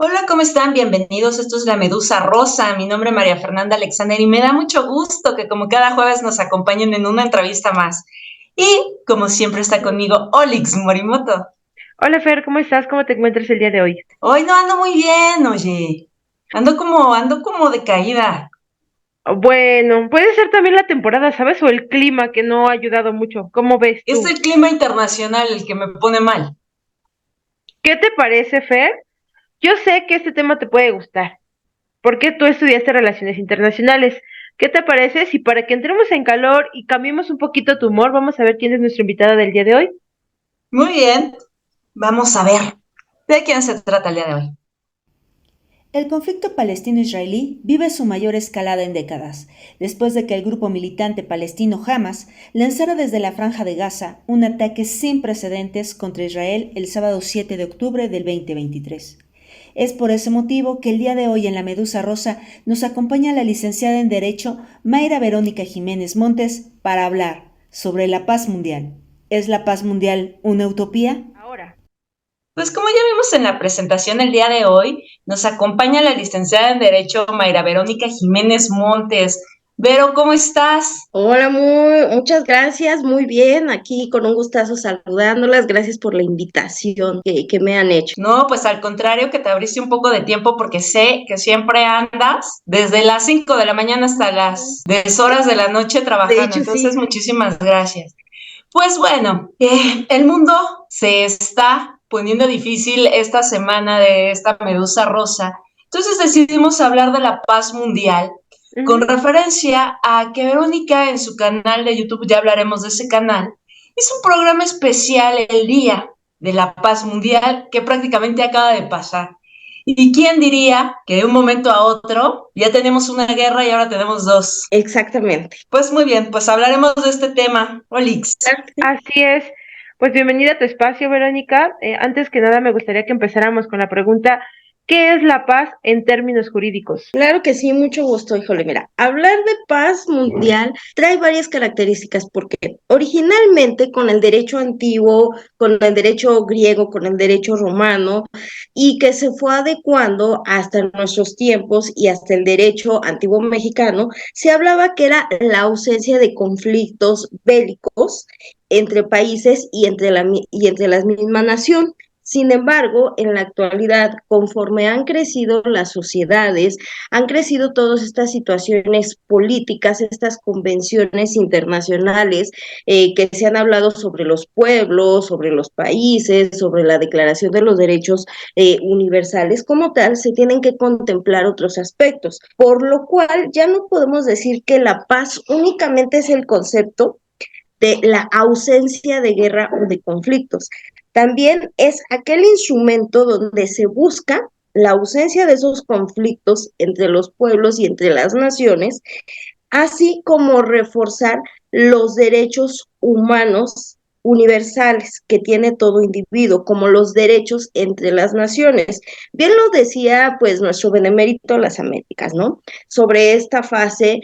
Hola, ¿cómo están? Bienvenidos. Esto es La Medusa Rosa. Mi nombre es María Fernanda Alexander y me da mucho gusto que como cada jueves nos acompañen en una entrevista más. Y como siempre está conmigo Olix Morimoto. Hola Fer, ¿cómo estás? ¿Cómo te encuentras el día de hoy? Hoy no ando muy bien, oye. Ando como decaída. Bueno, puede ser también la temporada, ¿sabes? O el clima que no ha ayudado mucho. ¿Cómo ves Es tú? el clima internacional el que me pone mal. ¿Qué te parece, Fer? Yo sé que este tema te puede gustar, porque tú estudiaste relaciones internacionales. ¿Qué te parece si para que entremos en calor y cambiemos un poquito tu humor, vamos a ver quién es nuestra invitada del día de hoy? Muy bien, vamos a ver. ¿De quién se trata el día de hoy? El conflicto palestino-israelí vive su mayor escalada en décadas, después de que el grupo militante palestino Hamas lanzara desde la Franja de Gaza un ataque sin precedentes contra Israel el sábado 7 de octubre del 2023. Es por ese motivo que el día de hoy en La Medusa Rosa nos acompaña la licenciada en Derecho Mayra Verónica Jiménez Montes para hablar sobre la paz mundial. ¿Es la paz mundial una utopía? Ahora. Pues como ya vimos en la presentación el día de hoy, nos acompaña la licenciada en Derecho Mayra Verónica Jiménez Montes. Vero, ¿cómo estás? Hola, muchas gracias, muy bien, aquí con un gustazo saludándolas, gracias por la invitación que me han hecho. No, pues al contrario, que te abriste un poco de tiempo porque sé que siempre andas desde las 5 de la mañana hasta las 10 horas de la noche De trabajando. hecho, Entonces, sí. muchísimas gracias. Pues bueno, el mundo se está poniendo difícil esta semana de esta medusa rosa. Entonces decidimos hablar de la paz mundial con Ujú. referencia a que Verónica en su canal de YouTube, ya hablaremos de ese canal, hizo un programa especial el día de la paz mundial que prácticamente acaba de pasar. ¿Y quién diría que de un momento a otro ya tenemos una guerra y ahora tenemos dos? Exactamente. Pues muy bien, pues hablaremos de este tema. Olix. Claro que sí. Así es. Pues bienvenida a tu espacio, Verónica. Antes que nada, me gustaría que empezáramos con la pregunta, ¿qué es la paz en términos jurídicos? Claro que sí, mucho gusto, híjole, mira, hablar de paz mundial trae varias características porque originalmente con el derecho antiguo, con el derecho griego, con el derecho romano y que se fue adecuando hasta nuestros tiempos y hasta el derecho antiguo mexicano, se hablaba que era la ausencia de conflictos bélicos entre países y entre las mismas naciones. Sin embargo, en la actualidad, conforme han crecido las sociedades, han crecido todas estas situaciones políticas, estas convenciones internacionales que se han hablado sobre los pueblos, sobre los países, sobre la Declaración de los Derechos Universales como tal, se tienen que contemplar otros aspectos, por lo cual ya no podemos decir que la paz únicamente es el concepto de la ausencia de guerra o de conflictos. También es aquel instrumento donde se busca la ausencia de esos conflictos entre los pueblos y entre las naciones, así como reforzar los derechos humanos universales que tiene todo individuo, como los derechos entre las naciones. Bien lo decía pues nuestro benemérito Las Américas, ¿no? Sobre esta fase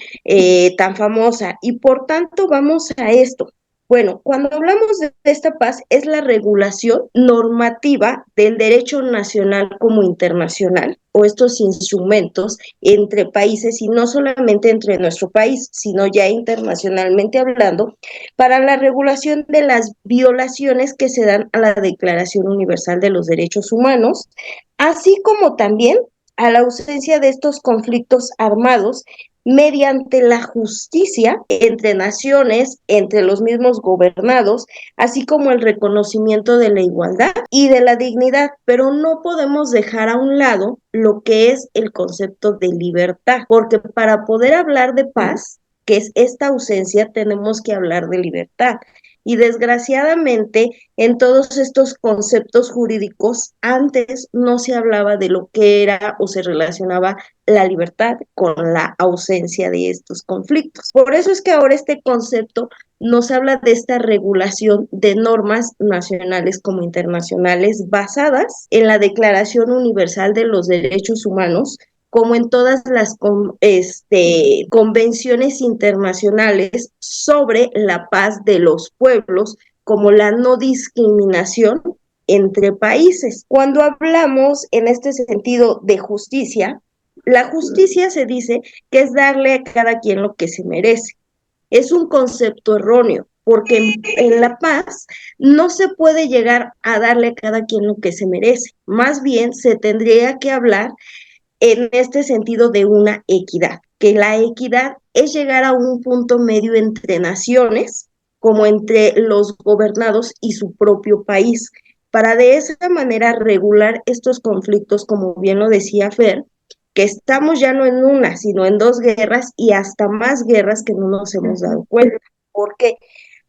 tan famosa. Y por tanto vamos a esto. Bueno, cuando hablamos de esta paz es la regulación normativa del derecho nacional como internacional o estos instrumentos entre países y no solamente entre nuestro país, sino ya internacionalmente hablando, para la regulación de las violaciones que se dan a la Declaración Universal de los Derechos Humanos, así como también a la ausencia de estos conflictos armados mediante la justicia entre naciones, entre los mismos gobernados, así como el reconocimiento de la igualdad y de la dignidad, pero no podemos dejar a un lado lo que es el concepto de libertad, porque para poder hablar de paz, que es esta ausencia, tenemos que hablar de libertad. Y desgraciadamente, en todos estos conceptos jurídicos, antes no se hablaba de lo que era o se relacionaba la libertad con la ausencia de estos conflictos. Por eso es que ahora este concepto nos habla de esta regulación de normas nacionales como internacionales basadas en la Declaración Universal de los Derechos Humanos, como en todas las convenciones internacionales sobre la paz de los pueblos, como la no discriminación entre países. Cuando hablamos en este sentido de justicia, la justicia se dice que es darle a cada quien lo que se merece. Es un concepto erróneo, porque en la paz no se puede llegar a darle a cada quien lo que se merece. Más bien se tendría que hablar en este sentido de una equidad, que la equidad es llegar a un punto medio entre naciones, como entre los gobernados y su propio país, para de esa manera regular estos conflictos, como bien lo decía Fer, que estamos ya no en una, sino en dos guerras y hasta más guerras que no nos hemos dado cuenta. ¿Por qué?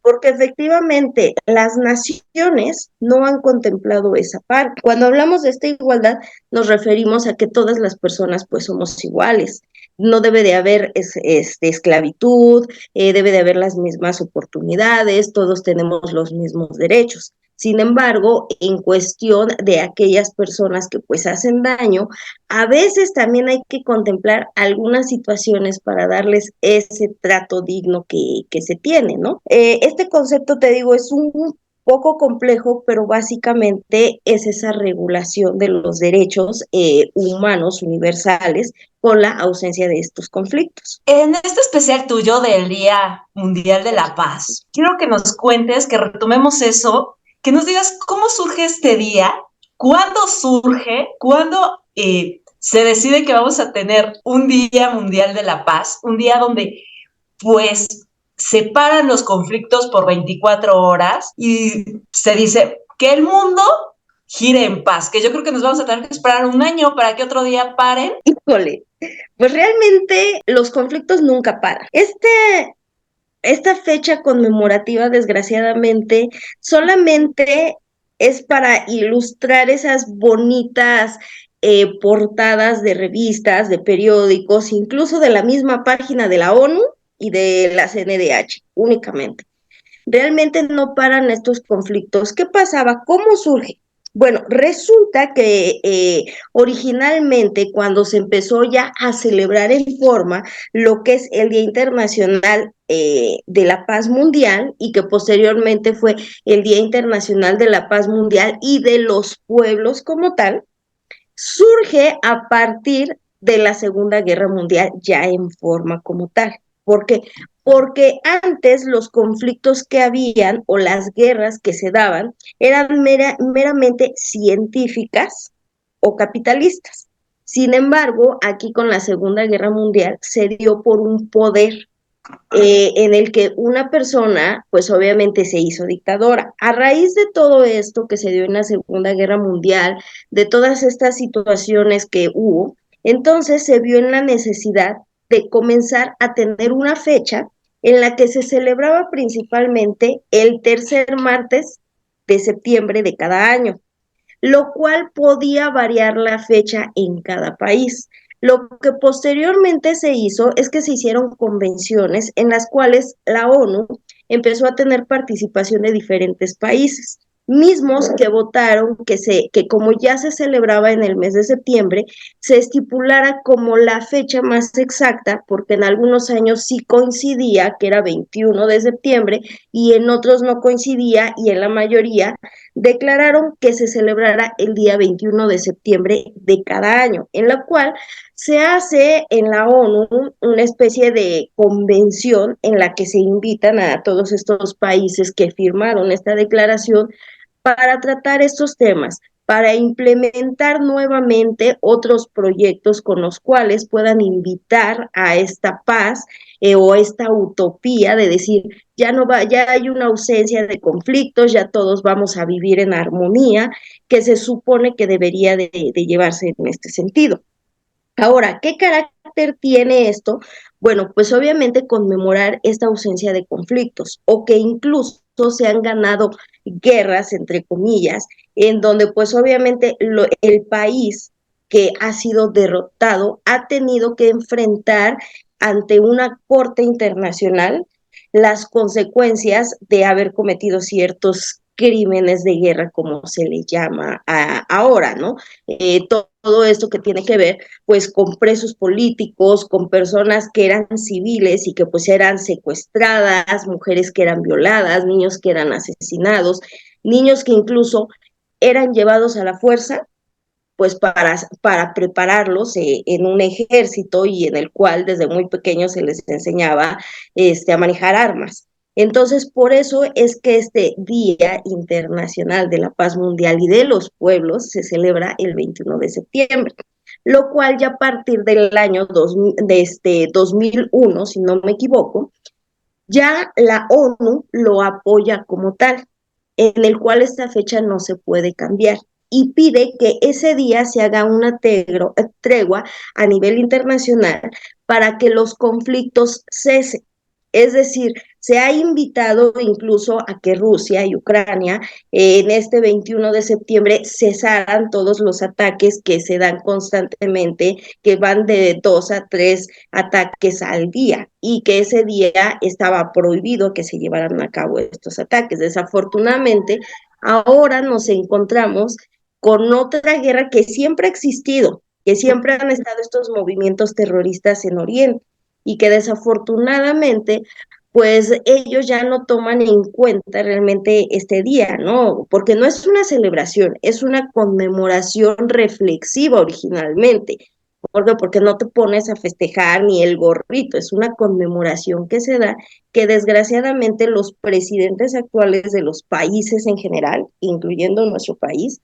Porque efectivamente las naciones no han contemplado esa parte. Cuando hablamos de esta igualdad, nos referimos a que todas las personas pues somos iguales. No debe de haber esclavitud, debe de haber las mismas oportunidades, todos tenemos los mismos derechos. Sin embargo, en cuestión de aquellas personas que pues hacen daño, a veces también hay que contemplar algunas situaciones para darles ese trato digno que se tiene, ¿no? Este concepto, te digo, es un poco complejo, pero básicamente es esa regulación de los derechos humanos universales con la ausencia de estos conflictos. En este especial tuyo del Día Mundial de la Paz, quiero que nos cuentes, que retomemos eso, que nos digas cómo surge este día, cuándo surge, cuándo se decide que vamos a tener un Día Mundial de la Paz, un día donde pues se paran los conflictos por 24 horas y se dice que el mundo gire en paz, que yo creo que nos vamos a tener que esperar un año para que otro día paren. Híjole, pues realmente los conflictos nunca paran. Esta fecha conmemorativa, desgraciadamente, solamente es para ilustrar esas bonitas portadas de revistas, de periódicos, incluso de la misma página de la ONU y de la CNDH, únicamente. Realmente no paran estos conflictos. ¿Qué pasaba? ¿Cómo surge? Bueno, resulta que originalmente cuando se empezó ya a celebrar en forma lo que es el Día Internacional de la Paz Mundial y que posteriormente fue el Día Internacional de la Paz Mundial y de los pueblos como tal, surge a partir de la Segunda Guerra Mundial ya en forma como tal. ¿Por qué? Porque antes los conflictos que habían o las guerras que se daban eran meramente científicas o capitalistas. Sin embargo, aquí con la Segunda Guerra Mundial se dio por un poder en el que una persona, pues obviamente se hizo dictadora. A raíz de todo esto que se dio en la Segunda Guerra Mundial, de todas estas situaciones que hubo, entonces se vio en la necesidad de comenzar a tener una fecha en la que se celebraba principalmente el tercer martes de septiembre de cada año, lo cual podía variar la fecha en cada país. Lo que posteriormente se hizo es que se hicieron convenciones en las cuales la ONU empezó a tener participación de diferentes países, mismos que votaron que como ya se celebraba en el mes de septiembre, se estipulara como la fecha más exacta, porque en algunos años sí coincidía, que era 21 de septiembre, y en otros no coincidía, y en la mayoría declararon que se celebrara el día 21 de septiembre de cada año, en la cual se hace en la ONU una especie de convención en la que se invitan a todos estos países que firmaron esta declaración para tratar estos temas, para implementar nuevamente otros proyectos con los cuales puedan invitar a esta paz o esta utopía de decir, ya no va, ya hay una ausencia de conflictos, ya todos vamos a vivir en armonía, que se supone que debería de llevarse en este sentido. Ahora, ¿qué carácter tiene esto? Bueno, pues obviamente conmemorar esta ausencia de conflictos o que incluso se han ganado guerras, entre comillas, en donde pues obviamente el país que ha sido derrotado ha tenido que enfrentar ante una corte internacional las consecuencias de haber cometido ciertos crímenes de guerra, como se le llama ahora, ¿no? Todo esto que tiene que ver pues con presos políticos, con personas que eran civiles y que pues eran secuestradas, mujeres que eran violadas, niños que eran asesinados, niños que incluso eran llevados a la fuerza, pues para prepararlos en un ejército y en el cual desde muy pequeños se les enseñaba a manejar armas. Entonces, por eso es que este Día Internacional de la Paz Mundial y de los Pueblos se celebra el 21 de septiembre, lo cual ya a partir del año 2001, si no me equivoco, ya la ONU lo apoya como tal, en el cual esta fecha no se puede cambiar y pide que ese día se haga una tregua a nivel internacional para que los conflictos cesen. Es decir, se ha invitado incluso a que Rusia y Ucrania en este 21 de septiembre cesaran todos los ataques que se dan constantemente, que van de 2 a 3 ataques al día, y que ese día estaba prohibido que se llevaran a cabo estos ataques. Desafortunadamente, ahora nos encontramos con otra guerra que siempre ha existido, que siempre han estado estos movimientos terroristas en Oriente y que desafortunadamente pues ellos ya no toman en cuenta realmente este día, ¿no? Porque no es una celebración, es una conmemoración reflexiva originalmente. ¿Por qué? Porque no te pones a festejar ni el gorrito, es una conmemoración que se da, que desgraciadamente los presidentes actuales de los países en general, incluyendo nuestro país,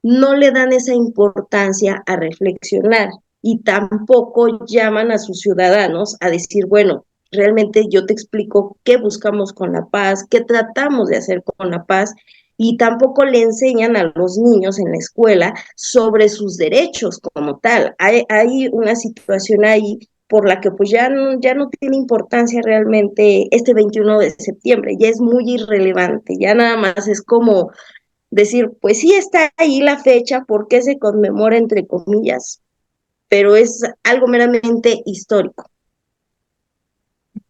no le dan esa importancia a reflexionar y tampoco llaman a sus ciudadanos a decir, bueno, realmente yo te explico qué buscamos con la paz, qué tratamos de hacer con la paz, y tampoco le enseñan a los niños en la escuela sobre sus derechos como tal. Hay una situación ahí por la que pues ya no tiene importancia realmente este 21 de septiembre, ya es muy irrelevante, ya nada más es como decir, pues sí está ahí la fecha, porque se conmemora entre comillas, pero es algo meramente histórico.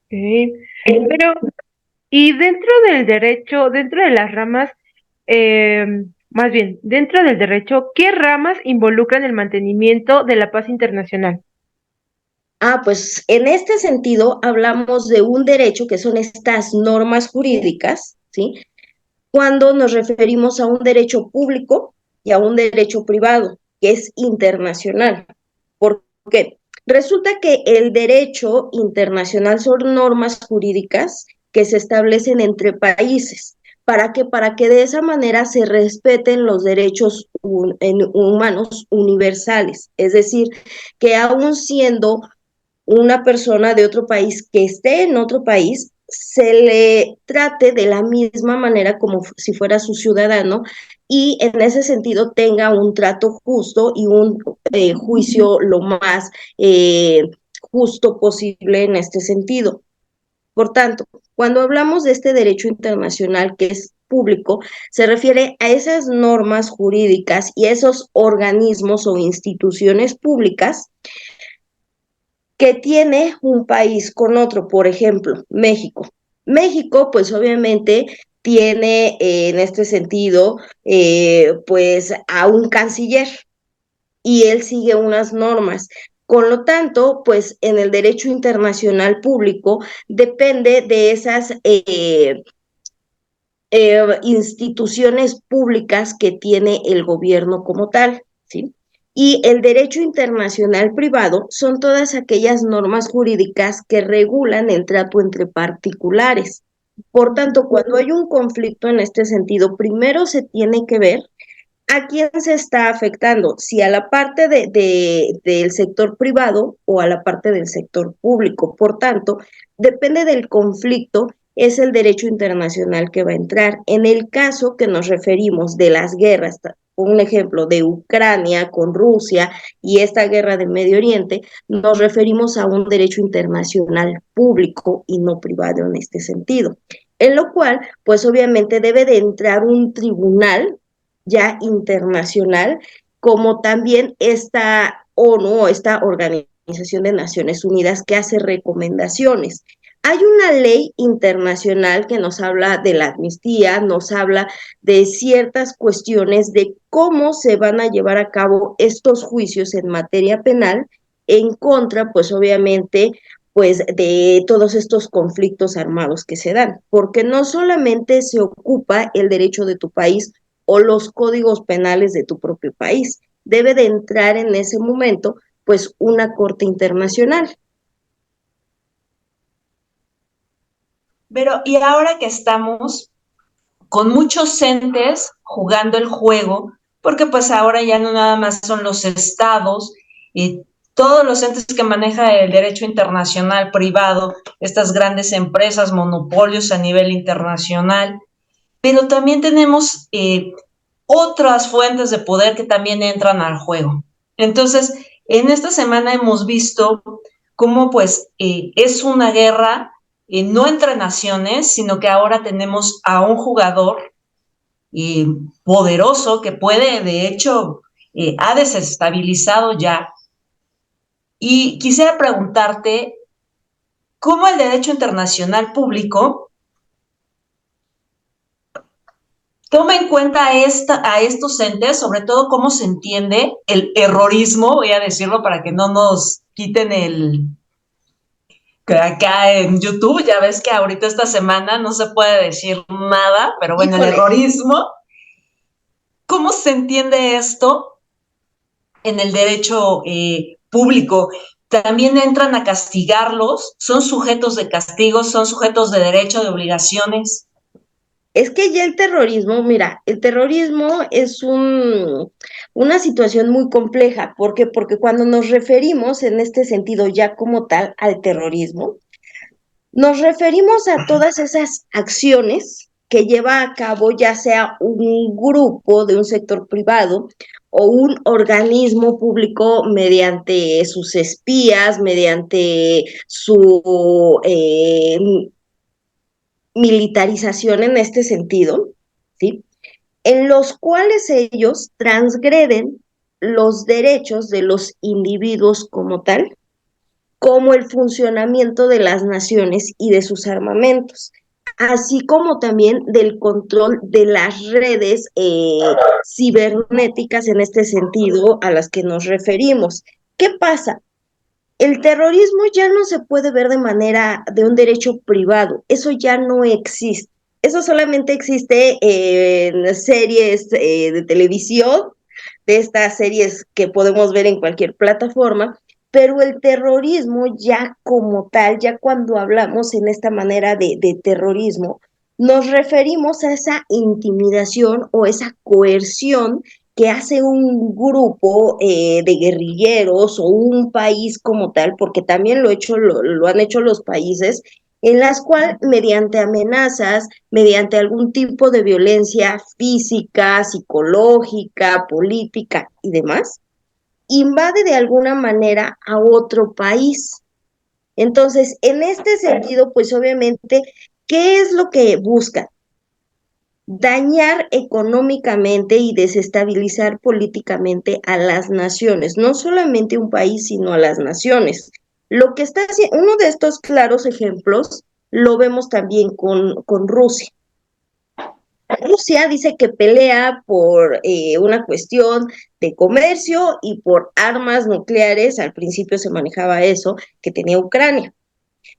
Okay. Pero, y dentro del derecho, dentro de las ramas, eh, más bien, dentro del derecho, ¿qué ramas involucran el mantenimiento de la paz internacional? Pues en este sentido hablamos de un derecho que son estas normas jurídicas, ¿sí? Cuando nos referimos a un derecho público y a un derecho privado, que es internacional. ¿Por qué? Resulta que el derecho internacional son normas jurídicas que se establecen entre países. ¿Para qué? Para que de esa manera se respeten los derechos humanos universales. Es decir, que aún siendo una persona de otro país que esté en otro país, se le trate de la misma manera como si fuera su ciudadano, y en ese sentido tenga un trato justo y un juicio lo más justo posible en este sentido. Por tanto, cuando hablamos de este derecho internacional que es público, se refiere a esas normas jurídicas y esos organismos o instituciones públicas que tiene un país con otro, por ejemplo, México. México, pues obviamente tiene en este sentido, pues a un canciller, y él sigue unas normas. Con lo tanto, pues en el derecho internacional público depende de esas instituciones públicas que tiene el gobierno como tal, ¿sí? Y el derecho internacional privado son todas aquellas normas jurídicas que regulan el trato entre particulares. Por tanto, cuando hay un conflicto en este sentido, primero se tiene que ver a quién se está afectando, si a la parte del sector privado o a la parte del sector público. Por tanto, depende del conflicto, es el derecho internacional que va a entrar. En el caso que nos referimos de las guerras, un ejemplo de Ucrania con Rusia y esta guerra del Medio Oriente, nos referimos a un derecho internacional público y no privado en este sentido. En lo cual, pues obviamente debe de entrar un tribunal ya internacional, como también esta ONU, esta Organización de Naciones Unidas, que hace recomendaciones. Hay una ley internacional que nos habla de la amnistía, nos habla de ciertas cuestiones de cómo se van a llevar a cabo estos juicios en materia penal en contra, pues obviamente, pues de todos estos conflictos armados que se dan, porque no solamente se ocupa el derecho de tu país o los códigos penales de tu propio país. Debe de entrar en ese momento, pues, una corte internacional. Pero, y ahora que estamos con muchos entes jugando el juego, porque pues ahora ya no nada más son los estados y todos los entes que maneja el derecho internacional privado, estas grandes empresas, monopolios a nivel internacional, pero también tenemos otras fuentes de poder que también entran al juego. Entonces, en esta semana hemos visto cómo pues es una guerra no entre naciones, sino que ahora tenemos a un jugador poderoso que puede, de hecho, ha desestabilizado ya. Y quisiera preguntarte, ¿cómo el derecho internacional público toma en cuenta a estos entes, sobre todo cómo se entiende el errorismo, voy a decirlo para que no nos quiten que acá en YouTube, ya ves que ahorita esta semana no se puede decir nada, pero bueno, el errorismo, ¿cómo se entiende esto en el derecho público? También entran a castigarlos, son sujetos de castigo, son sujetos de derecho, de obligaciones. Es que ya el terrorismo, mira, el terrorismo es una situación muy compleja. ¿Por qué? Porque cuando nos referimos en este sentido ya como tal al terrorismo, nos referimos a todas esas acciones que lleva a cabo ya sea un grupo de un sector privado o un organismo público mediante sus espías, mediante su militarización en este sentido, ¿sí? En los cuales ellos transgreden los derechos de los individuos como tal, como el funcionamiento de las naciones y de sus armamentos, así como también del control de las redes cibernéticas en este sentido a las que nos referimos. ¿Qué pasa? El terrorismo ya no se puede ver de manera de un derecho privado, eso ya no existe. Eso solamente existe en series de televisión, de estas series que podemos ver en cualquier plataforma, pero el terrorismo ya como tal, ya cuando hablamos en esta manera de terrorismo, nos referimos a esa intimidación o esa coerción que hace un grupo de guerrilleros o un país como tal, porque también lo han hecho los países, en las cuales mediante amenazas, mediante algún tipo de violencia física, psicológica, política y demás, invade de alguna manera a otro país. Entonces, en este sentido, pues obviamente, ¿qué es lo que busca? Dañar económicamente y desestabilizar políticamente a las naciones, no solamente un país, sino a las naciones. Lo que está haciendo, uno de estos claros ejemplos, lo vemos también con Rusia. Rusia dice que pelea por una cuestión de comercio y por armas nucleares, al principio se manejaba eso, que tenía Ucrania.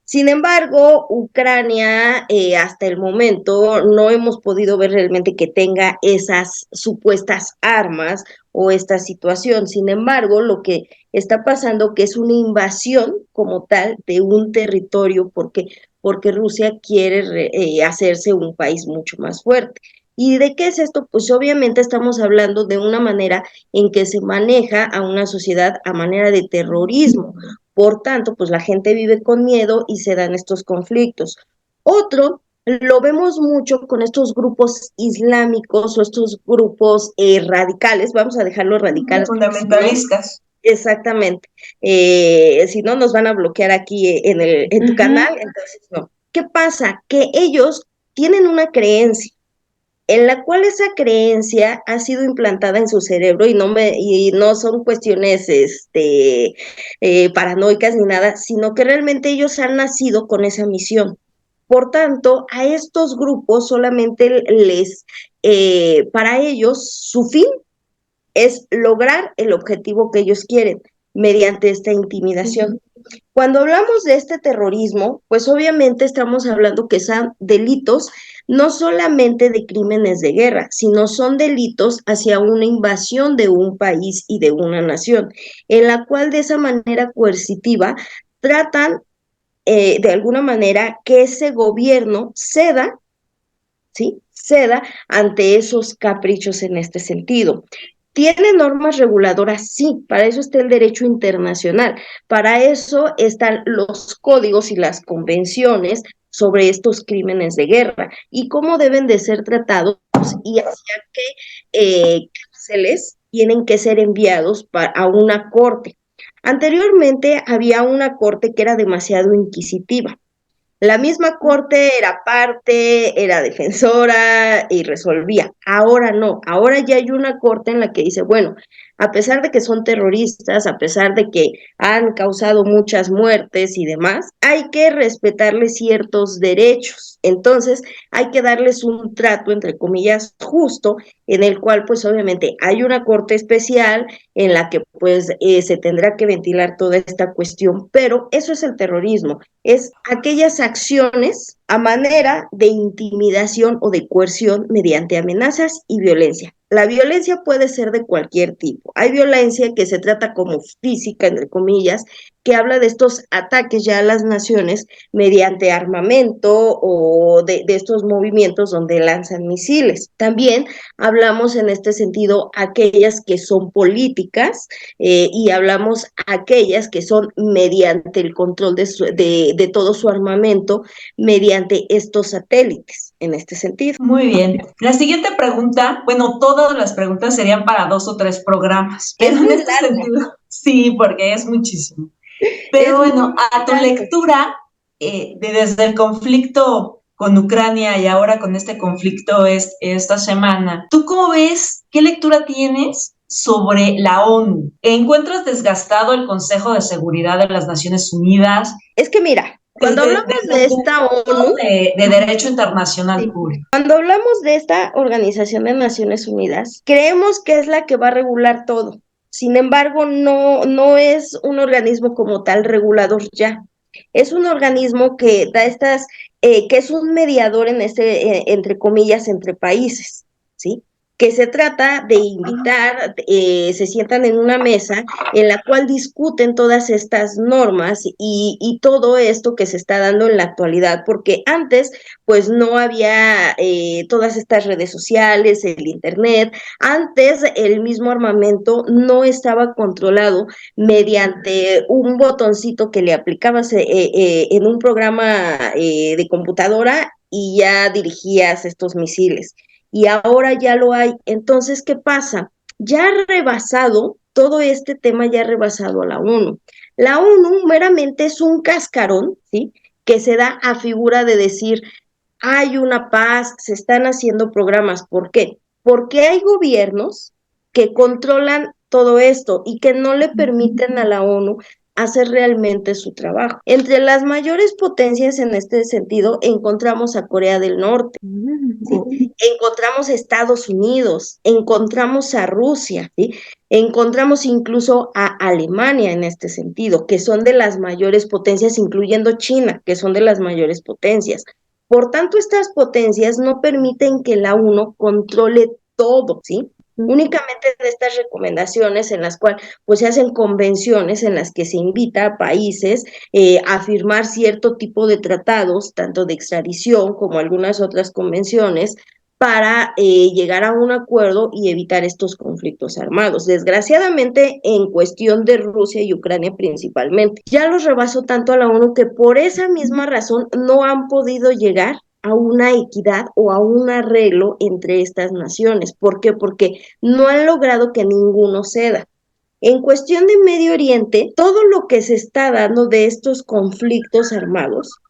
Sin embargo, Ucrania hasta el momento no hemos podido ver realmente que tenga esas supuestas armas o esta situación. Sin embargo, lo que está pasando que es una invasión como tal de un territorio porque Rusia quiere hacerse un país mucho más fuerte. ¿Y de qué es esto? Pues obviamente estamos hablando de una manera en que se maneja a una sociedad a manera de terrorismo. Por tanto, pues la gente vive con miedo y se dan estos conflictos. Otro, lo vemos mucho con estos grupos islámicos o estos grupos radicales, vamos a dejarlo radicales. Fundamentalistas. Exactamente. Si no, nos van a bloquear aquí en tu canal, entonces no. ¿Qué pasa? Que ellos tienen una creencia en la cual esa creencia ha sido implantada en su cerebro y no son cuestiones paranoicas ni nada, sino que realmente ellos han nacido con esa misión. Por tanto, a estos grupos solamente para ellos, su fin es lograr el objetivo que ellos quieren mediante esta intimidación. Cuando hablamos de este terrorismo, pues obviamente estamos hablando que son delitos no solamente de crímenes de guerra, sino son delitos hacia una invasión de un país y de una nación, en la cual de esa manera coercitiva tratan de alguna manera que ese gobierno ceda, ¿sí? Ceda ante esos caprichos en este sentido. ¿Tiene normas reguladoras? Sí, para eso está el derecho internacional, para eso están los códigos y las convenciones sobre estos crímenes de guerra y cómo deben de ser tratados y hacia qué cárceles tienen que ser enviados a una corte. Anteriormente había una corte que era demasiado inquisitiva. La misma corte era parte, era defensora y resolvía. Ahora no, ahora ya hay una corte en la que dice, bueno, a pesar de que son terroristas, a pesar de que han causado muchas muertes y demás, hay que respetarles ciertos derechos. Entonces, hay que darles un trato, entre comillas, justo, en el cual, pues obviamente, hay una corte especial en la que, pues, se tendrá que ventilar toda esta cuestión, pero eso es el terrorismo, es aquellas acciones a manera de intimidación o de coerción mediante amenazas y violencia. La violencia puede ser de cualquier tipo. Hay violencia que se trata como física, entre comillas, que habla de estos ataques ya a las naciones mediante armamento o de estos movimientos donde lanzan misiles. También hablamos en este sentido aquellas que son políticas y hablamos aquellas que son mediante el control de todo su armamento, mediante estos satélites, en este sentido. Muy bien. La siguiente pregunta, bueno, todas las preguntas serían para 2 o 3 programas, pero en este sentido, sí, porque es muchísimo. Pero bueno, a tu lectura, desde el conflicto con Ucrania y ahora con este conflicto esta semana, ¿tú cómo ves? ¿Qué lectura tienes sobre la ONU? ¿Encuentras desgastado el Consejo de Seguridad de las Naciones Unidas? Es que mira, cuando hablamos de esta ONU, de derecho internacional puro. Cuando hablamos de esta Organización de Naciones Unidas, creemos que es la que va a regular todo. Sin embargo, no es un organismo como tal regulador ya. Es un organismo que da que es un mediador en entre comillas, entre países, ¿sí? Que se trata de invitar, se sientan en una mesa en la cual discuten todas estas normas y todo esto que se está dando en la actualidad, porque antes pues no había todas estas redes sociales, el internet, antes el mismo armamento no estaba controlado mediante un botoncito que le aplicabas en un programa de computadora y ya dirigías estos misiles y ahora ya lo hay. Entonces, ¿qué pasa? Ya ha rebasado, todo este tema ya ha rebasado a la ONU. La ONU meramente es un cascarón, ¿sí? Que se da a figura de decir, hay una paz, se están haciendo programas. ¿Por qué? Porque hay gobiernos que controlan todo esto y que no le permiten a la ONU hacer realmente su trabajo. Entre las mayores potencias en este sentido encontramos a Corea del Norte, ¿sí? Encontramos a Estados Unidos, encontramos a Rusia, ¿sí? Encontramos incluso a Alemania en este sentido, que son de las mayores potencias, incluyendo China, que son de las mayores potencias. Por tanto, estas potencias no permiten que la ONU controle todo, ¿sí? Únicamente de estas recomendaciones en las cuales pues se hacen convenciones en las que se invita a países a firmar cierto tipo de tratados, tanto de extradición como algunas otras convenciones, para llegar a un acuerdo y evitar estos conflictos armados. Desgraciadamente, en cuestión de Rusia y Ucrania principalmente, ya los rebasó tanto a la ONU que por esa misma razón no han podido llegar a una equidad o a un arreglo entre estas naciones. ¿Por qué? Porque no han logrado que ninguno ceda. En cuestión de Medio Oriente, todo lo que se está dando de estos conflictos armados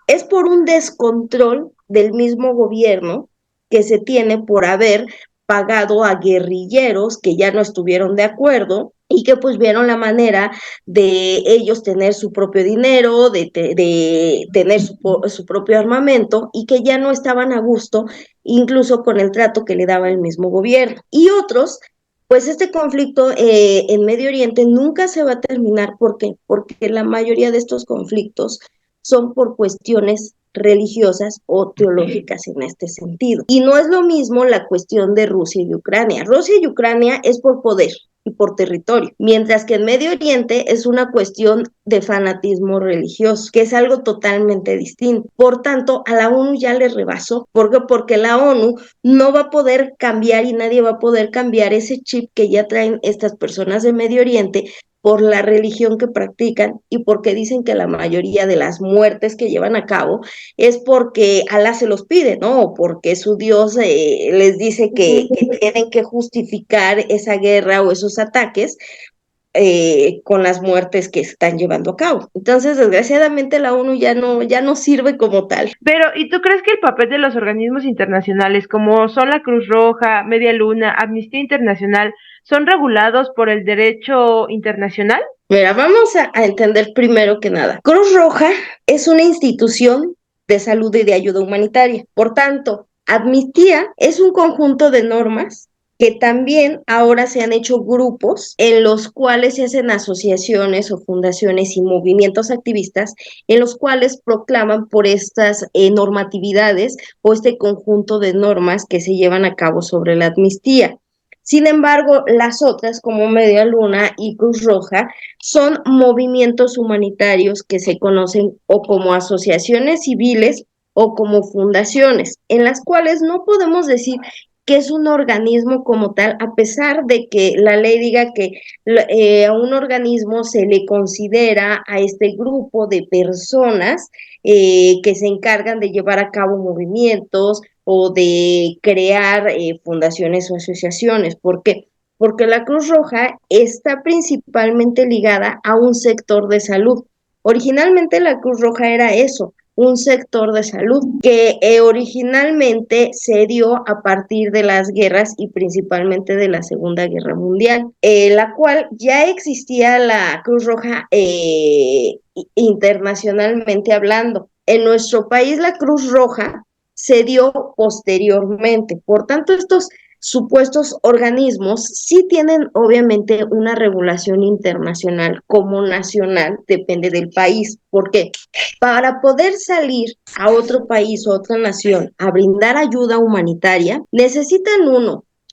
es por un descontrol del mismo gobierno que se tiene por haber pagado a guerrilleros que ya no estuvieron de acuerdo y que pues vieron la manera de ellos tener su propio dinero, de tener su propio armamento y que ya no estaban a gusto incluso con el trato que le daba el mismo gobierno. Y otros Pues este conflicto en Medio Oriente nunca se va a terminar. ¿Por qué? Porque la mayoría de estos conflictos son por cuestiones religiosas o teológicas en este sentido. Y no es lo mismo la cuestión de Rusia y Ucrania. Rusia y Ucrania es por poder y por territorio, mientras que en Medio Oriente es una cuestión de fanatismo religioso, que es algo totalmente distinto. Por tanto, a la ONU ya le rebasó. ¿Por qué? Porque la ONU no va a poder cambiar y nadie va a poder cambiar ese chip que ya traen estas personas de Medio Oriente por la religión que practican y porque dicen que la mayoría de las muertes que llevan a cabo es porque Alá se los pide, ¿no? O porque su Dios les dice que tienen que justificar esa guerra o esos ataques con las muertes que están llevando a cabo. Entonces, desgraciadamente, la ONU ya no sirve como tal. Pero, ¿y tú crees que el papel de los organismos internacionales, como son la Cruz Roja, Media Luna, Amnistía Internacional, son regulados por el derecho internacional? Mira, vamos a entender primero que nada. Cruz Roja es una institución de salud y de ayuda humanitaria. Por tanto, Amnistía es un conjunto de normas que también ahora se han hecho grupos en los cuales se hacen asociaciones o fundaciones y movimientos activistas en los cuales proclaman por estas normatividades o este conjunto de normas que se llevan a cabo sobre la amnistía. Sin embargo, las otras, como Media Luna y Cruz Roja, son movimientos humanitarios que se conocen o como asociaciones civiles o como fundaciones, en las cuales no podemos decir que es un organismo como tal, a pesar de que la ley diga que a un organismo se le considera a este grupo de personas que se encargan de llevar a cabo movimientos o de crear fundaciones o asociaciones. ¿Por qué? Porque la Cruz Roja está principalmente ligada a un sector de salud. Originalmente la Cruz Roja era eso, un sector de salud que originalmente se dio a partir de las guerras y principalmente de la Segunda Guerra Mundial, la cual ya existía la Cruz Roja internacionalmente hablando. En nuestro país la Cruz Roja se dio posteriormente. Por tanto, estos supuestos organismos sí tienen obviamente una regulación internacional como nacional, depende del país. ¿Por qué? Para poder salir a otro país o otra nación a brindar ayuda humanitaria, necesitan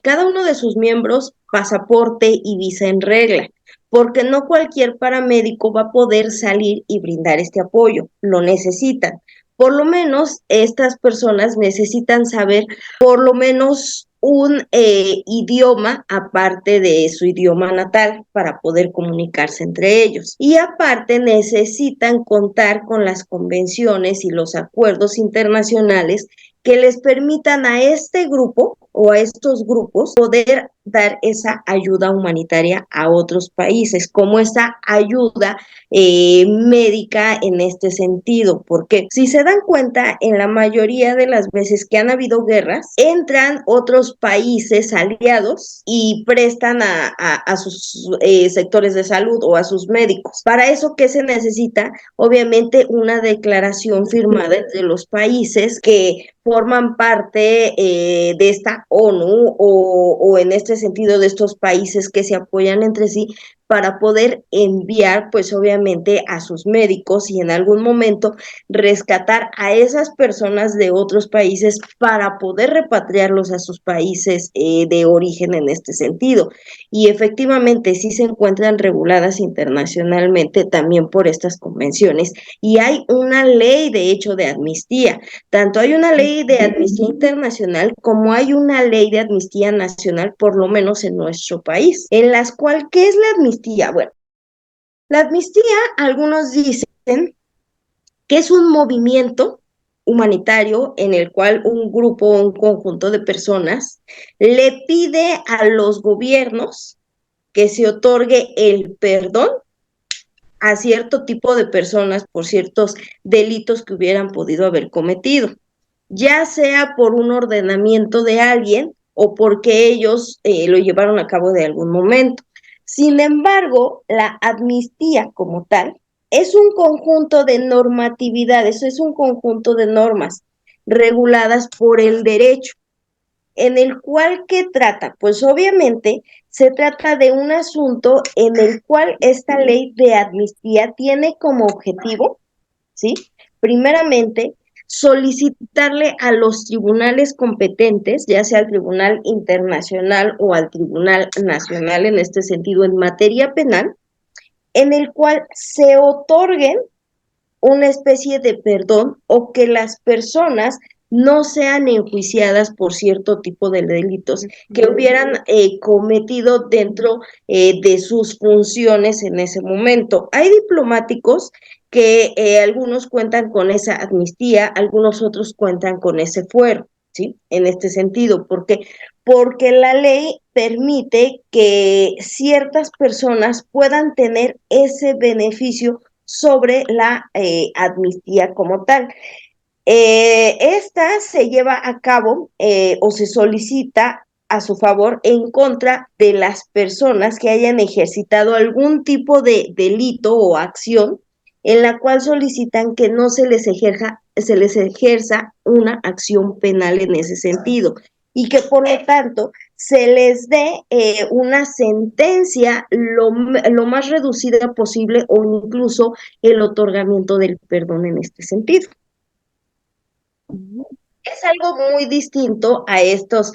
cada uno de sus miembros, pasaporte y visa en regla, porque no cualquier paramédico va a poder salir y brindar este apoyo, lo necesitan. Por lo menos estas personas necesitan saber por lo menos un idioma aparte de su idioma natal para poder comunicarse entre ellos. Y aparte necesitan contar con las convenciones y los acuerdos internacionales que les permitan a este grupo o a estos grupos poder dar esa ayuda humanitaria a otros países, como esa ayuda médica en este sentido, porque si se dan cuenta, en la mayoría de las veces que han habido guerras, entran otros países aliados y prestan a sus sectores de salud o a sus médicos. Para eso, ¿qué se necesita? Obviamente una declaración firmada entre los países que forman parte de esta ONU o en este sentido de estos países que se apoyan entre sí para poder enviar pues obviamente a sus médicos y en algún momento rescatar a esas personas de otros países para poder repatriarlos a sus países de origen en este sentido. Y efectivamente sí se encuentran reguladas internacionalmente también por estas convenciones y hay una ley de hecho de amnistía. Tanto hay una ley de amnistía internacional como hay una ley de amnistía nacional, por lo menos en nuestro país, en las cuales, ¿qué es la amnistía? Bueno, la amnistía, algunos dicen que es un movimiento humanitario en el cual un grupo o un conjunto de personas le pide a los gobiernos que se otorgue el perdón a cierto tipo de personas por ciertos delitos que hubieran podido haber cometido, ya sea por un ordenamiento de alguien o porque ellos lo llevaron a cabo de algún momento. Sin embargo, la amnistía como tal es un conjunto de normatividades, es un conjunto de normas reguladas por el derecho. en el cual, ¿qué trata? Pues obviamente se trata de un asunto en el cual esta ley de amnistía tiene como objetivo, ¿sí? Primeramente, solicitarle a los tribunales competentes, ya sea al Tribunal Internacional o al Tribunal Nacional en este sentido en materia penal, en el cual se otorguen una especie de perdón o que las personas no sean enjuiciadas por cierto tipo de delitos que hubieran cometido dentro de sus funciones en ese momento. Hay diplomáticos que algunos cuentan con esa amnistía, algunos otros cuentan con ese fuero, ¿sí? En este sentido, porque la ley permite que ciertas personas puedan tener ese beneficio sobre la amnistía como tal. Esta se lleva a cabo o se solicita a su favor en contra de las personas que hayan ejercitado algún tipo de delito o acción en la cual solicitan que no se les ejerza una acción penal en ese sentido y que por lo tanto se les dé una sentencia lo más reducida posible o incluso el otorgamiento del perdón en este sentido. Es algo muy distinto a estos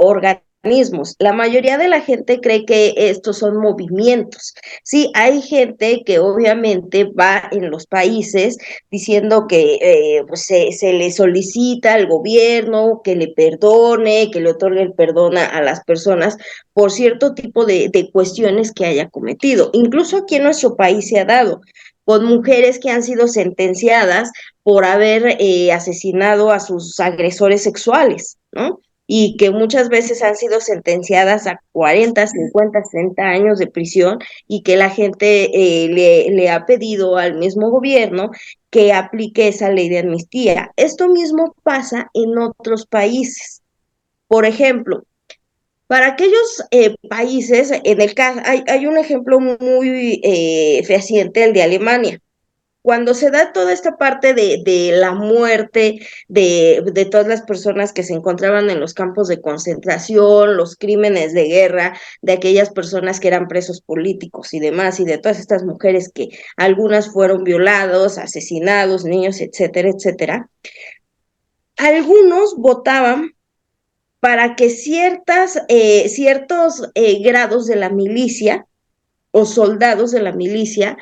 organismos. La mayoría de la gente cree que estos son movimientos. Sí, hay gente que obviamente va en los países diciendo que pues se le solicita al gobierno que le perdone, que le otorgue el perdón a las personas por cierto tipo de cuestiones que haya cometido. Incluso aquí en nuestro país se ha dado con mujeres que han sido sentenciadas por haber asesinado a sus agresores sexuales, ¿no? Y que muchas veces han sido sentenciadas a 40, 50, 60 años de prisión y que la gente le ha pedido al mismo gobierno que aplique esa ley de amnistía. Esto mismo pasa en otros países. Por ejemplo, para aquellos países, en el caso, hay un ejemplo muy fehaciente, el de Alemania cuando se da toda esta parte de la muerte de todas las personas que se encontraban en los campos de concentración, los crímenes de guerra, de aquellas personas que eran presos políticos y demás, y de todas estas mujeres que algunas fueron violados, asesinados, niños, etcétera, etcétera, algunos votaban para que ciertos grados de la milicia o soldados de la milicia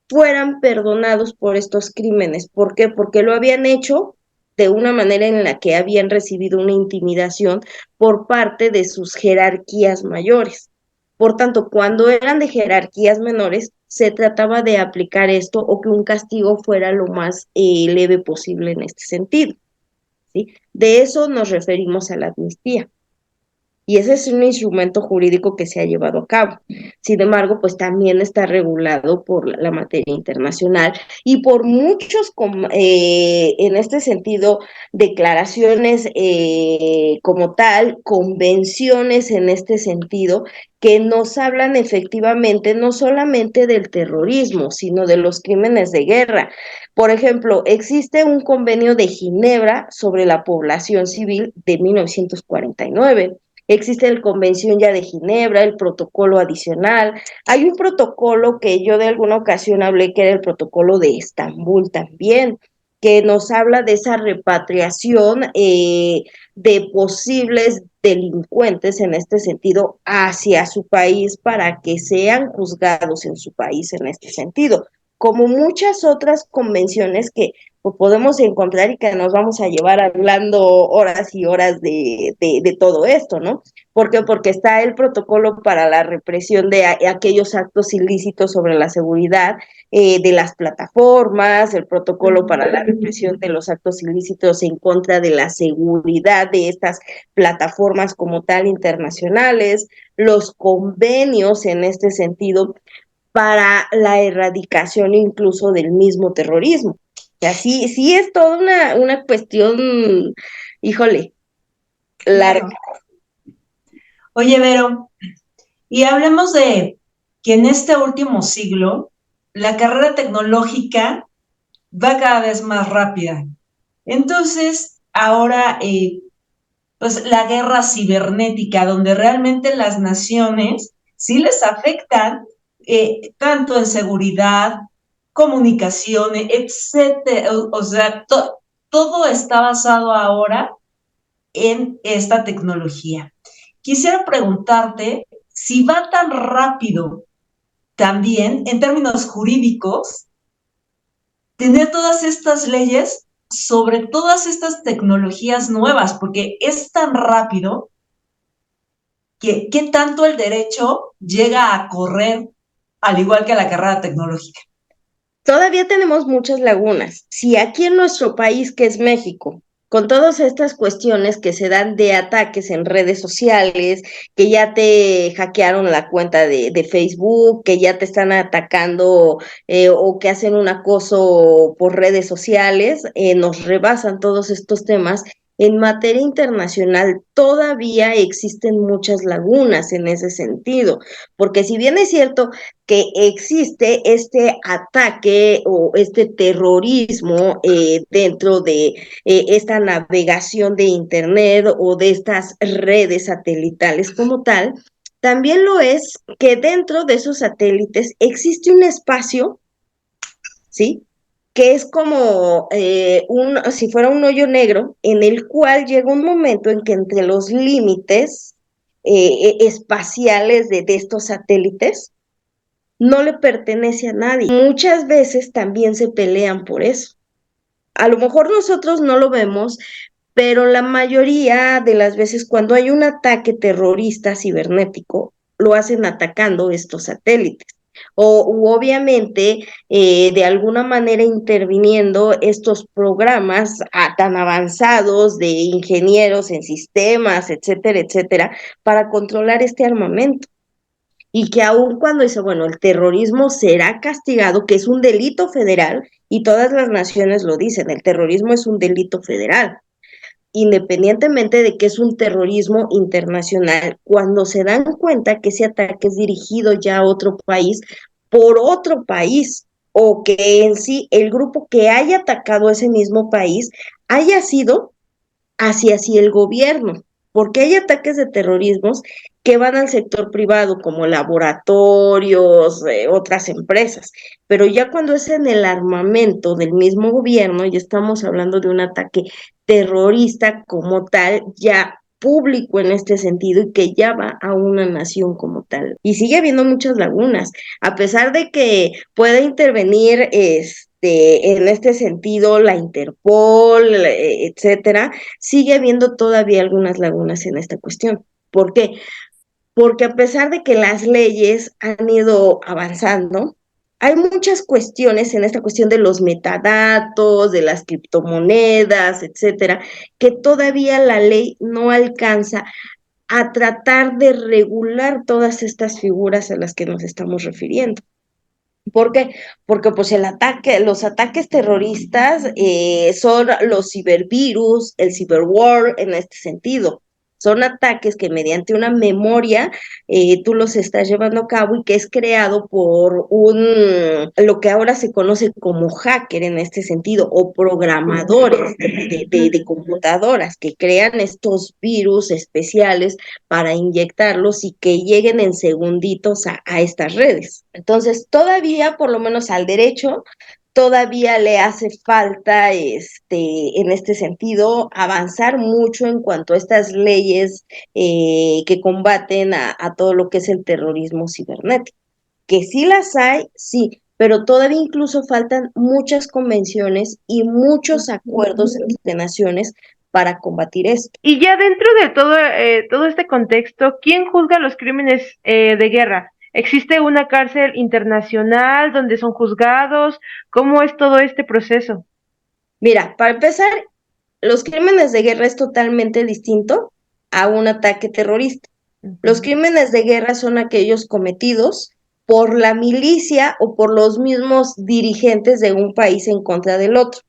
fueran perdonados por estos crímenes. ¿Por qué? Porque lo habían hecho de una manera en la que habían recibido una intimidación por parte de sus jerarquías mayores. Por tanto, cuando eran de jerarquías menores, se trataba de aplicar esto o que un castigo fuera lo más leve posible en este sentido, ¿sí? De eso nos referimos a la amnistía. Y ese es un instrumento jurídico que se ha llevado a cabo. Sin embargo, pues también está regulado por la materia internacional y por muchos, en este sentido, declaraciones como tal, convenciones en este sentido, que nos hablan efectivamente no solamente del terrorismo, sino de los crímenes de guerra. Por ejemplo, existe un convenio de Ginebra sobre la población civil de 1949. Existe la Convención ya de Ginebra, el protocolo adicional. Hay un protocolo que yo de alguna ocasión hablé que era el protocolo de Estambul también, que nos habla de esa repatriación de posibles delincuentes en este sentido hacia su país para que sean juzgados en su país en este sentido, como muchas otras convenciones que pues, podemos encontrar y que nos vamos a llevar hablando horas y horas de todo esto, ¿no? ¿Por qué? Porque está el protocolo para la represión de aquellos actos ilícitos sobre la seguridad de las plataformas, el protocolo para la represión de los actos ilícitos en contra de la seguridad de estas plataformas como tal internacionales, los convenios en este sentido para la erradicación incluso del mismo terrorismo. O sea, sí es toda una cuestión, híjole, larga. Oye, Vero, y hablemos de que en este último siglo la carrera tecnológica va cada vez más rápida. Entonces, ahora pues la guerra cibernética, donde realmente las naciones sí les afectan tanto en seguridad, comunicaciones, etcétera. O sea, todo está basado ahora en esta tecnología. Quisiera preguntarte si va tan rápido también en términos jurídicos tener todas estas leyes sobre todas estas tecnologías nuevas, porque es tan rápido que qué tanto el derecho llega a correr al igual que la carrera tecnológica. Todavía tenemos muchas lagunas. Si aquí en nuestro país, que es México, con todas estas cuestiones que se dan de ataques en redes sociales, que ya te hackearon la cuenta de Facebook, que ya te están atacando o que hacen un acoso por redes sociales, nos rebasan todos estos temas. En materia internacional todavía existen muchas lagunas en ese sentido, porque si bien es cierto que existe este ataque o este terrorismo dentro de esta navegación de Internet o de estas redes satelitales como tal, también lo es que dentro de esos satélites existe un espacio, ¿sí? Que es como si fuera un hoyo negro, en el cual llega un momento en que entre los límites espaciales de estos satélites, no le pertenece a nadie. Muchas veces también se pelean por eso. A lo mejor nosotros no lo vemos, pero la mayoría de las veces cuando hay un ataque terrorista cibernético, lo hacen atacando estos satélites. O obviamente de alguna manera interviniendo estos programas tan avanzados de ingenieros en sistemas, etcétera, etcétera, para controlar este armamento. Y que aun cuando dice, bueno, el terrorismo será castigado, que es un delito federal, y todas las naciones lo dicen, el terrorismo es un delito federal, independientemente de que es un terrorismo internacional, cuando se dan cuenta que ese ataque es dirigido ya a otro país por otro país, o que en sí el grupo que haya atacado a ese mismo país haya sido hacia el gobierno, porque hay ataques de terrorismos que van al sector privado, como laboratorios, otras empresas, pero ya cuando es en el armamento del mismo gobierno, ya estamos hablando de un ataque terrorista como tal, ya público en este sentido y que ya va a una nación como tal. Y sigue habiendo muchas lagunas, a pesar de que pueda intervenir en este sentido la Interpol, etcétera, sigue habiendo todavía algunas lagunas en esta cuestión. ¿Por qué? Porque a pesar de que las leyes han ido avanzando, hay muchas cuestiones en esta cuestión de los metadatos, de las criptomonedas, etcétera, que todavía la ley no alcanza a tratar de regular todas estas figuras a las que nos estamos refiriendo. ¿Por qué? Porque pues los ataques terroristas son los cibervirus, el ciberwar en este sentido. Son ataques que mediante una memoria tú los estás llevando a cabo y que es creado por lo que ahora se conoce como hacker en este sentido, o programadores de computadoras que crean estos virus especiales para inyectarlos y que lleguen en segunditos a estas redes. Entonces, todavía, por lo menos al derecho, todavía le hace falta, en este sentido, avanzar mucho en cuanto a estas leyes que combaten a todo lo que es el terrorismo cibernético. Que sí las hay, sí, pero todavía incluso faltan muchas convenciones y muchos acuerdos entre naciones para combatir esto. Y ya dentro de todo este contexto, ¿quién juzga los crímenes de guerra? ¿Existe una cárcel internacional donde son juzgados? ¿Cómo es todo este proceso? Mira, para empezar, los crímenes de guerra es totalmente distinto a un ataque terrorista. Los Ujú. crímenes de guerra son aquellos cometidos por la milicia o por los mismos dirigentes de un país en contra del otro,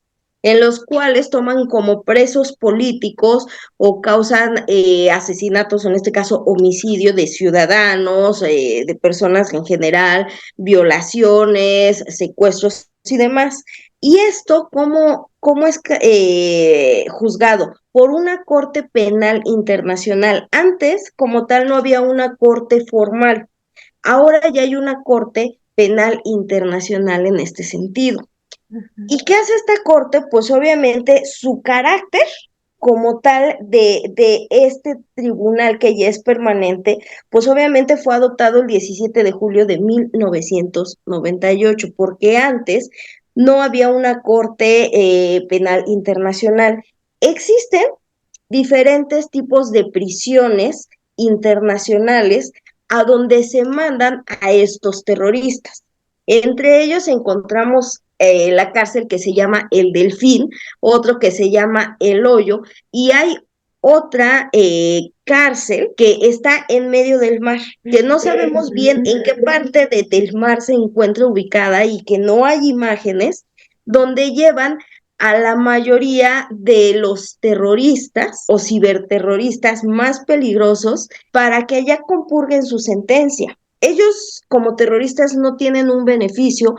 en los cuales toman como presos políticos o causan asesinatos, en este caso homicidio de ciudadanos, de personas en general, violaciones, secuestros y demás. ¿Y esto cómo es juzgado? Por una corte penal internacional. Antes, como tal, no había una corte formal. Ahora ya hay una corte penal internacional en este sentido. ¿Y qué hace esta corte? Pues obviamente su carácter como tal de este tribunal que ya es permanente, pues obviamente fue adoptado el 17 de julio de 1998, porque antes no había una corte penal internacional. Existen diferentes tipos de prisiones internacionales a donde se mandan a estos terroristas. Entre ellos encontramos la cárcel que se llama El Delfín, otro que se llama El Hoyo, y hay otra cárcel que está en medio del mar, que no sabemos bien en qué parte del mar se encuentra ubicada y que no hay imágenes, donde llevan a la mayoría de los terroristas o ciberterroristas más peligrosos para que allá compurguen su sentencia. Ellos como terroristas no tienen un beneficio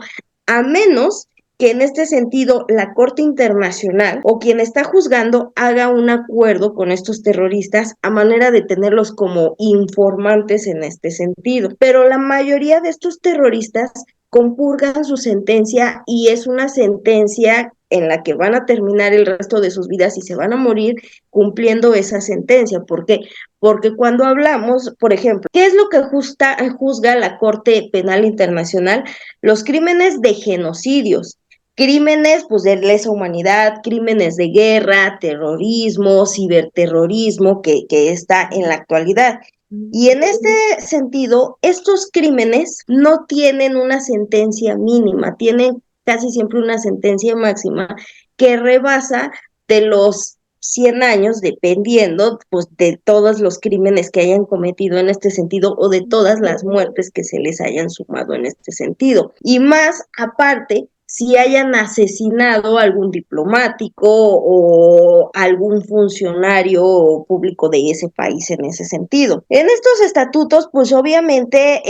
a menos que en este sentido la Corte Internacional o quien está juzgando haga un acuerdo con estos terroristas a manera de tenerlos como informantes en este sentido. Pero la mayoría de estos terroristas compurgan su sentencia y es una sentencia en la que van a terminar el resto de sus vidas y se van a morir cumpliendo esa sentencia. ¿Por qué? Porque cuando hablamos, por ejemplo, ¿qué es lo que juzga la Corte Penal Internacional? Los crímenes de genocidios, crímenes pues de lesa humanidad, crímenes de guerra, terrorismo, ciberterrorismo que está en la actualidad. Y en este sentido, estos crímenes no tienen una sentencia mínima, tienen casi siempre una sentencia máxima que rebasa de los 100 años, dependiendo pues, de todos los crímenes que hayan cometido en este sentido o de todas las muertes que se les hayan sumado en este sentido. Y más aparte, si hayan asesinado a algún diplomático o algún funcionario público de ese país en ese sentido. En estos estatutos, pues obviamente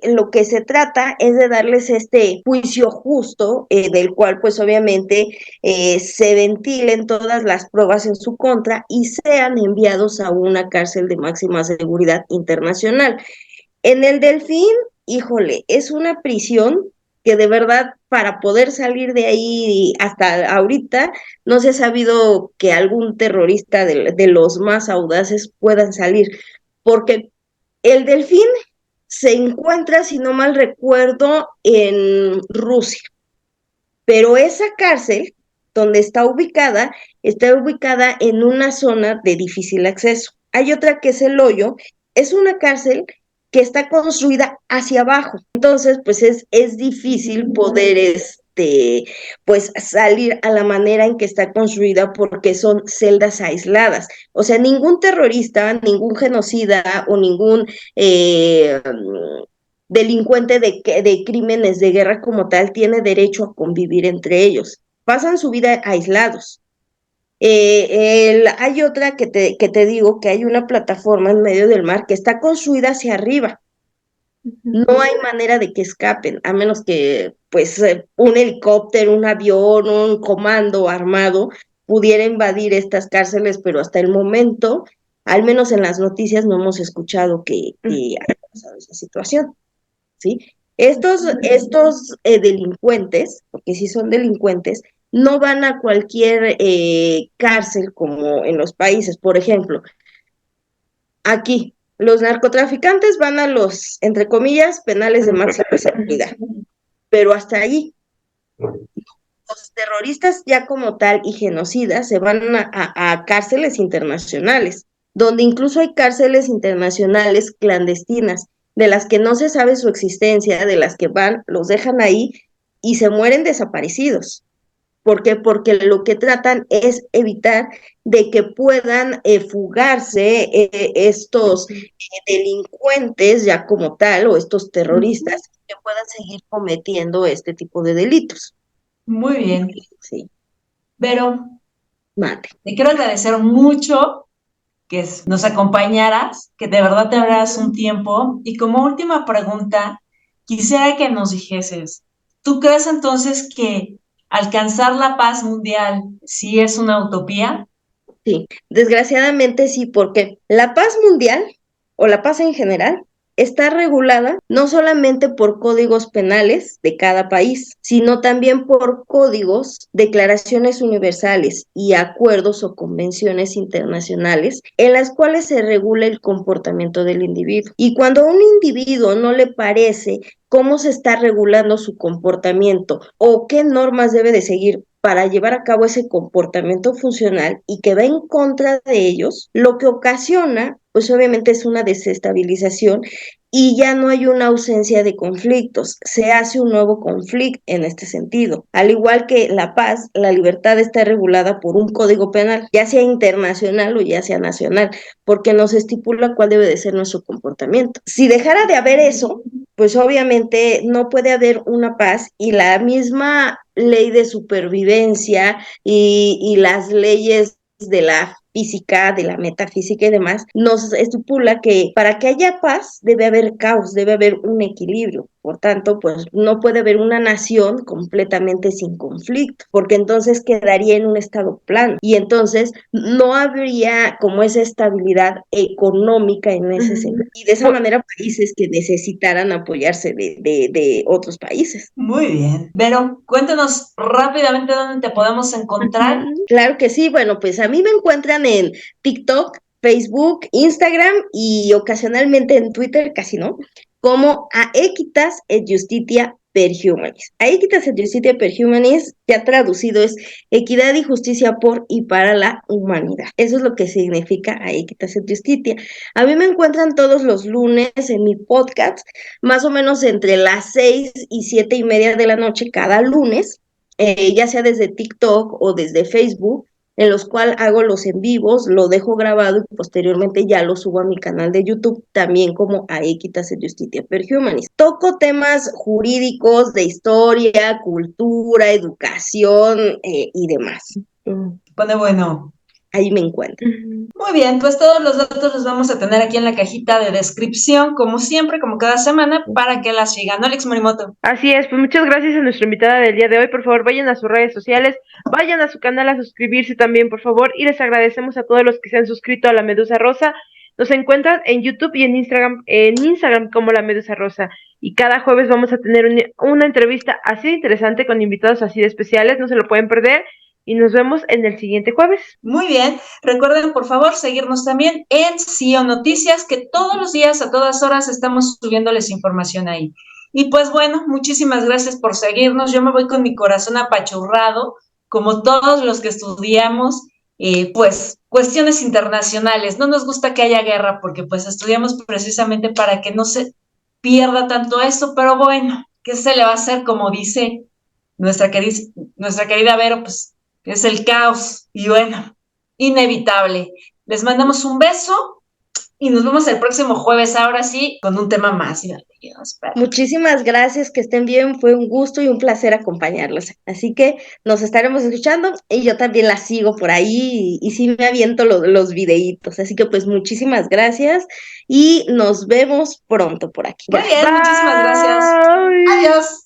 lo que se trata es de darles este juicio justo, del cual pues obviamente se ventilen todas las pruebas en su contra y sean enviados a una cárcel de máxima seguridad internacional. En el Delfín, híjole, es una prisión que de verdad para poder salir de ahí hasta ahorita no se ha sabido que algún terrorista de los más audaces puedan salir, porque el Delfín se encuentra, si no mal recuerdo, en Rusia, pero esa cárcel donde está ubicada en una zona de difícil acceso. Hay otra que es El Hoyo, es una cárcel que está construida hacia abajo. Entonces, pues es difícil poder pues salir a la manera en que está construida porque son celdas aisladas. O sea, ningún terrorista, ningún genocida o ningún delincuente de crímenes de guerra como tal tiene derecho a convivir entre ellos. Pasan su vida aislados. Hay otra que te digo que hay una plataforma en medio del mar que está construida hacia arriba. No hay manera de que escapen, a menos que pues un helicóptero, un avión, un comando armado pudiera invadir estas cárceles, pero hasta el momento, al menos en las noticias, no hemos escuchado que haya pasado esa situación. ¿Sí? Estos delincuentes, porque sí son delincuentes, no van a cualquier cárcel como en los países. Por ejemplo, aquí, los narcotraficantes van a los, entre comillas, penales de máxima seguridad, pero hasta allí. Los terroristas ya como tal y genocidas se van a cárceles internacionales, donde incluso hay cárceles internacionales clandestinas, de las que no se sabe su existencia, de las que van, los dejan ahí y se mueren desaparecidos. ¿Por qué? Porque lo que tratan es evitar de que puedan fugarse estos delincuentes ya como tal o estos terroristas que puedan seguir cometiendo este tipo de delitos. Muy bien. Sí. Pero Mate. te quiero agradecer mucho que nos acompañaras, que de verdad te hablaras un tiempo. Y como última pregunta, quisiera que nos dijeses, ¿tú crees entonces que ¿alcanzar la paz mundial sí es una utopía? Sí, desgraciadamente sí, porque la paz mundial o la paz en general está regulada no solamente por códigos penales de cada país, sino también por códigos, declaraciones universales y acuerdos o convenciones internacionales en las cuales se regula el comportamiento del individuo. Y cuando a un individuo no le parece cómo se está regulando su comportamiento o qué normas debe de seguir para llevar a cabo ese comportamiento funcional y que va en contra de ellos, lo que ocasiona, pues obviamente es una desestabilización y ya no hay una ausencia de conflictos, se hace un nuevo conflicto en este sentido. Al igual que la paz, la libertad está regulada por un código penal, ya sea internacional o ya sea nacional, porque nos estipula cuál debe de ser nuestro comportamiento. Si dejara de haber eso, pues obviamente no puede haber una paz y la misma ley de supervivencia y las leyes de la física, de la metafísica y demás, nos estipula que para que haya paz debe haber caos, debe haber un equilibrio. Por tanto, pues no puede haber una nación completamente sin conflicto, porque entonces quedaría en un estado plano y entonces no habría como esa estabilidad económica en ese sentido. Y de esa manera países que necesitaran apoyarse de otros países. Muy bien. Vero, cuéntanos rápidamente dónde te podemos encontrar. Claro que sí, bueno, pues a mí me encuentran en TikTok, Facebook, Instagram y ocasionalmente en Twitter, casi no, como a Equitas et Justitia per Humanis. A Equitas et Justitia per Humanis, ya traducido es equidad y justicia por y para la humanidad. Eso es lo que significa a Equitas et Justitia. A mí me encuentran todos los lunes en mi podcast, más o menos entre las 6 y 7:30 de la noche cada lunes. Ya sea desde TikTok o desde Facebook, en los cuales hago los en vivos, lo dejo grabado y posteriormente ya lo subo a mi canal de YouTube, también como a Equitas et Justitia per Humanis. Toco temas jurídicos, de historia, cultura, educación y demás. Pone bueno. Ahí me encuentro. Muy bien, pues todos los datos los vamos a tener aquí en la cajita de descripción, como siempre, como cada semana, para que la sigan. Alex Morimoto. Así es, pues muchas gracias a nuestra invitada del día de hoy. Por favor, vayan a sus redes sociales, vayan a su canal a suscribirse también, por favor, y les agradecemos a todos los que se han suscrito a La Medusa Rosa. Nos encuentran en YouTube y en Instagram como La Medusa Rosa. Y cada jueves vamos a tener una entrevista así de interesante con invitados así de especiales, no se lo pueden perder. Y nos vemos en el siguiente jueves. Muy bien. Recuerden, por favor, seguirnos también en CIO Noticias, que todos los días, a todas horas, estamos subiéndoles información ahí. Y pues bueno, muchísimas gracias por seguirnos. Yo me voy con mi corazón apachurrado, como todos los que estudiamos, pues, cuestiones internacionales. No nos gusta que haya guerra, porque pues estudiamos precisamente para que no se pierda tanto eso, pero bueno, ¿qué se le va a hacer? Como dice nuestra querida Vero, pues es el caos y bueno, inevitable. Les mandamos un beso y nos vemos el próximo jueves, ahora sí, con un tema más divertido. Muchísimas gracias, que estén bien, fue un gusto y un placer acompañarlos. Así que nos estaremos escuchando y yo también la sigo por ahí y sí me aviento los videitos. Así que pues muchísimas gracias y nos vemos pronto por aquí. Muy bien, muchísimas gracias. Adiós.